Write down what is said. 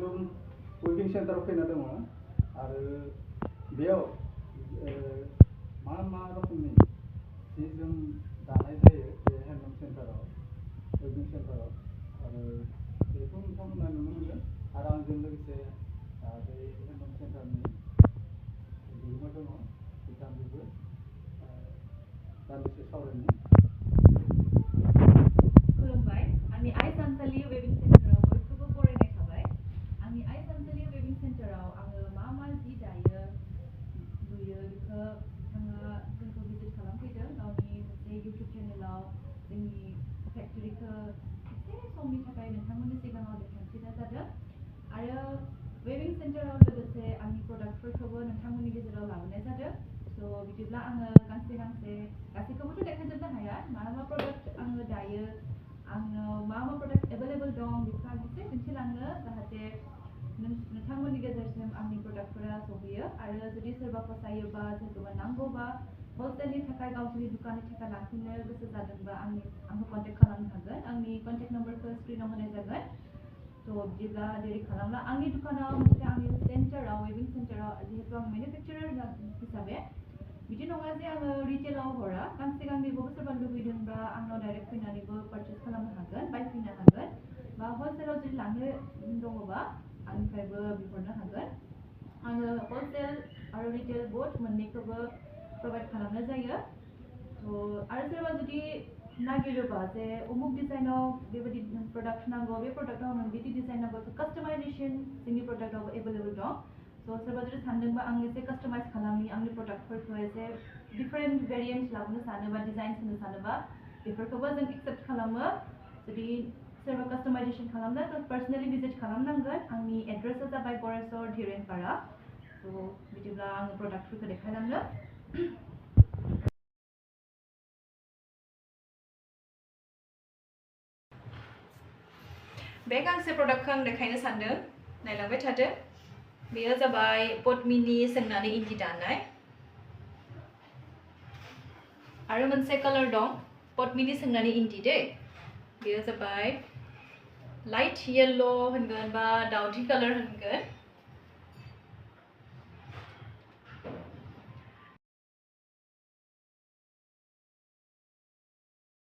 हेन्दलुम वेबिं सेन्टाराव फैना दङ आरो बेयाव मा मा रोखोमनि जि जोम दानाय जायो बे हेन्दलुम सेन्टाराव वेबिं सेन्टाराव आरो बेखौ नोंथांमोना नुनो मोनगोन आरो आंजों लोगोसे बे हेन्दलुम सेन्टारनि बिगोमा दङ बिथांजोंबो दान्दिसे सावरायनि खुलुमबाय आंनि आइ सानसालि वेबिं सेन्टाराव बयखौबो बरायनाय थाबाय आंनि आइ सानसालि वेबिं सेन्टाराव आङो मा जि दायो लुयो बेखौ बिथाङा जोंखौ भिजिट खालामफैदों गावनि मोनसे इउटुब चेनेलाव जोंनि फेक्टरिखौ एसे समनि थाखाय नोंथांमोननि सिगाङाव दिन्थिनाय जादों आरो वेबिं सेन्टाराव लोगोसे आंनि प्रडाक्टफोरखौबो नोंथांमोननि गेजेराव लाबोनाय जादों स' बिदिब्ला आङो गांसे गासैखौबोथ' देखायजोबनो हाया मा प्रडाक्ट आङो दायो आंनाव मा प्रडाक्ट एभेलेबल दं बेखौ आं एसे दिन्थिलांनो जाहाथे नोंथांमोननि गेजेरसिम आंनि प्रडाक्टफोरा सहैयो आरो जुदि सोरबा फसायोबा सोरखौबा नांगौबा हलसेलनि थाखाय गावसोरनि दुखाननि थाखाय लांफिननो गोसो जादोंबा आंखौ कन्टेक्ट खालामनो हागोन आंनि कन्टेक्ट नम्बरखौ स्क्रिनाव होनाय जागोन थ' बिदिब्ला देरि खालामला आंनि दुखानाव मोनसे आंनि सेन्टाराव वेबिं सेन्टाराव जिहेतु आं मेनुफेक्चारार हिसाबै बिदि नङा जे आङो रिटेलाव हरा गांसे गांनैबाबो सोरबा लुबैदोंबा आंनाव डाइरेक्ट फैनानैबो पारचेस खालामनो हागोन बायफैनो हागोन बा हलसेलाव जुदि लांनो दङबा आंनिफ्रायबो बिहरनो हागोन आङो हलसेल आरो रिटेल बोथ मोननैखौबो प्रभाइड खालामनाय जायो आरो सोरबा जुदि नागिरोबा जे उमुक डिजाइनाव बेबायदि प्रडाक्ट नांगौ बे प्रडाक्टआव नों बिदि डिजाइन नांगौ कास्टमाइजेसन जोंनि प्रडाक्टआव एभेलेबल दं स' सोरबा जुदि सानदोंबा आं एसे कास्टमाइज खालामनि आंनि प्रडाक्टफोरखौ एसे डिफारेन्ट भेरिएन्ट लाबोनो सानोबा डिजाइन होनो सानोबा बेफोरखौबो जों एक्सेप्ट खालामो जुदि सोरबा कास्टमाइजेसन खालामनो थ' पार्सनेलि भिजिट खालामनांगोन आंनि एड्रेसा जाबाय गरेस्वर धिरेनपारा थ' बिदिब्ला आङो प्रडाक्टफोरखौ देखायलांनो बे गांसे प्रडाक्टखौ आं देखायनो सानदों नायलांबाय थादो बेयो जाबाय पद्मिनि सोंनानै इन्दि दानाय आरो मोनसे कालार दं पद्मिनि सोंनानै इन्दि दे बेयो जाबाय लाइट येल्लो होनगोन बा दाउथि कालार होनगोन